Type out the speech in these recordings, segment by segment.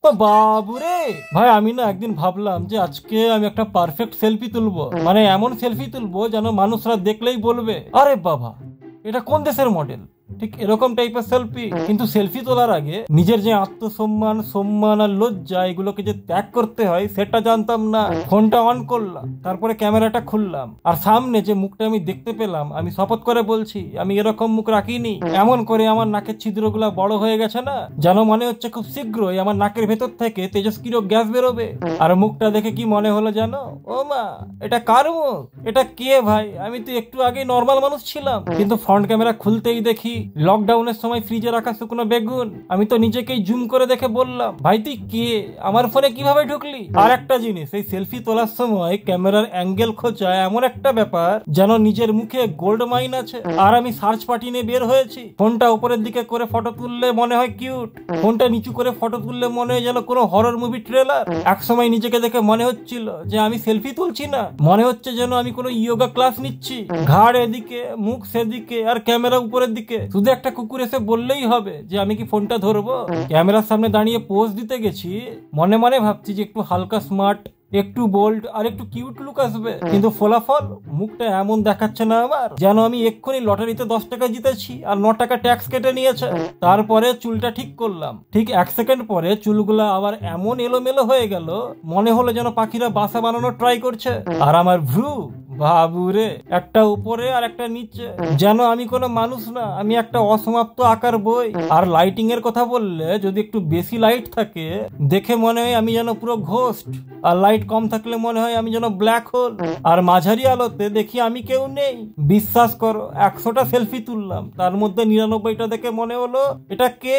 তো বাবুরে ভাই, আমি না একদিন ভাবলাম যে আজকে আমি একটা পারফেক্ট সেলফি তুলবো, মানে এমন সেলফি তুলবো যেন মানুষরা দেখলেই বলবে আরে বাবা এটা কোন দেশের মডেল। ঠিক এরকম টাইপের সেলফি। কিন্তু সেলফি তোলার আগে নিজের যে আত্মসম্মান, সম্মান আর লজ্জা এগুলোকে যে ত্যাগ করতে হয় সেটা জানতাম না। ফোনটা অন করলাম, তারপরে ক্যামেরাটা খুললাম, আর সামনে যে মুখটা আমি দেখতে পেলাম, আমি শপথ করে বলছি আমি এরকম মুখ রাখিনি। এমন করে আমার নাকের ছিদ্রগুলো বড় হয়ে গেছে না, যেন মনে হচ্ছে খুব শীঘ্রই আমার নাকের ভেতর থেকে তেজস্ক্রিয় গ্যাস বেরোবে। আর মুখটা দেখে কি মনে হলো জানো? ও মা, এটা কার মুখ? এটা কে ভাই? আমি তো একটু আগে নর্মাল মানুষ ছিলাম, কিন্তু ফ্রন্ট ক্যামেরা খুলতেই দেখি লকডাউনের সময় ফ্রিজে রাখা শুকনো বেগুন। আমি তো নিজেকেই জুম করে দেখে বললাম ভাই তুই কে, আমার ফোনে কিভাবে ঢুকলি? আর একটা জিনিস, এই সেলফি তোলার সময় ক্যামেরার অ্যাঙ্গেল খোঁজা এমন একটা ব্যাপার যেন নিজের মুখে গোল্ড মাইন আছে। আর আমি সার্চ পার্টি নিয়ে বের হয়েছি। ফোনটা উপরের দিকে করে ফটো তুললে মনে হয় কিউট, ফোনটা নিচু করে ফটো তুললে মনে হয় যেন কোনো হরর মুভি ট্রেলার। এক সময় নিজেকে দেখে মনে হচ্ছিল যে আমি সেলফি তুলছি না, মনে হচ্ছে যেন আমি কোনো ইয়োগা ক্লাস নিচ্ছি। ঘাড় এদিকে, মুখ সেদিকে, আর ক্যামেরা উপরের দিকে। শুধু একটা কুকুর এসে বললেই হবে যে আমি কি ফোনটা ধরবো। ক্যামেরার সামনে দাঁড়িয়ে পোজ দিতে গেছি, মনে মনে ভাবছি যে একটু হালকা স্মার্ট, একটু বোল্ড আর একটু কিউট লুক আসবে। কিন্তু ফলাফল মুখটা এমন দেখাচ্ছে না আমার যেন আমি এক্ষুনি লটারিতে 10 টাকা জিতেছি আর 9 টাকা ট্যাক্স কেটে নিয়েছে। তারপরে চুলটা ঠিক করলাম, ঠিক 1 সেকেন্ড পরে চুলগুলা আবার এমন এলোমেলো হয়ে গেল, মনে হলো যেন পাখিরা বাসা বানানোর ট্রাই করছে। আর আমার ভ্রু বাবুরে, একটা উপরে আর একটা নিচে, যেন আমি কোনো মানুষ না, আমি একটা অসমাপ্ত আকার বই। আর লাইটিং এর কথা বললে, যদি একটু বেশি লাইট থাকে দেখে মনে হয় আমি যেন পুরো ঘোস্ট, আর লাইট কম থাকলে মনে হয় আমি যেন ব্ল্যাক হোল, আর মাঝারি আলোতে দেখি আমি কেউ নেই। বিশ্বাস করো, 100টা সেলফি তুললাম, তার মধ্যে 99টা দেখে মনে হলো এটা কে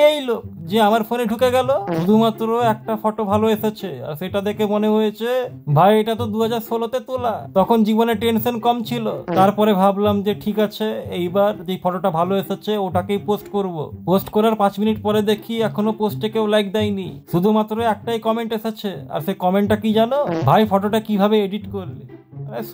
এই লোক যে আমার ফোনে ঢুকে গেল। শুধুমাত্র একটা ফটো ভালো এসেছে, আর সেটা দেখে মনে হয়েছে ভাই এটা তো 2016তে তোলা, তখন জীবনে টেনশন কম ছিল। তারপরে ভাবলাম যে ঠিক আছে, এইবার যে ফটোটা ভালো এসেছে ওটাকেই পোস্ট করব। পোস্ট করার 5 মিনিট পরে দেখি এখনো পোস্টে কেউ লাইক দেয়নি, শুধুমাত্র একটাই কমেন্ট এসেছে। আর সেই কমেন্টটা কি জানো? ভাই ফটোটা কিভাবে এডিট করলে?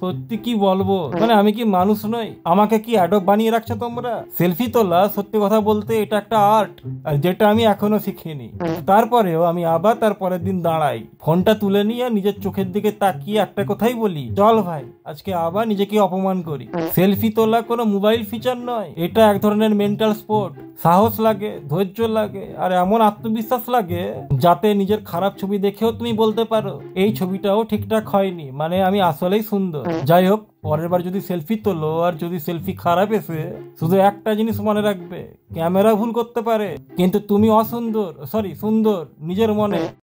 সত্যি কি বলবো, মানে আমি কি মানুষ নই? আমাকে কি অ্যাডব বানিয়ে রাখছো তোমরা? সেলফি তোলা সত্যি কথা বলতে এটা একটা আর্ট, আর যেটা আমি এখনো শিখিনি। তারপরেও আমি আবার তার পরের দিন দাঁড়াই, ফোনটা তুলে নিয়ে নিজের চোখের দিকে তাকিয়ে একটা কথাই বলি, চল ভাই আজকে আবার নিজেকে অপমান করি। সেলফি তোলা কোনো মোবাইল ফিচার নয়, এটা এক ধরনের মেন্টাল স্পোর্ট। সাহস লাগে, ধৈর্য লাগে, আর এমন আত্মবিশ্বাস লাগে যাতে নিজের খারাপ ছবি দেখেও তুমি বলতে পারো এই ছবিটাও ঠিকঠাক হয়নি, মানে আমি আসলেই সুন্দর। যাই হোক, পরের বার যদি সেলফি তোলো আর যদি সেলফি খারাপ এসে, শুধু একটা জিনিস মনে রাখবে, ক্যামেরা ভুল করতে পারে কিন্তু তুমি অসুন্দর, সুন্দর নিজের মনে।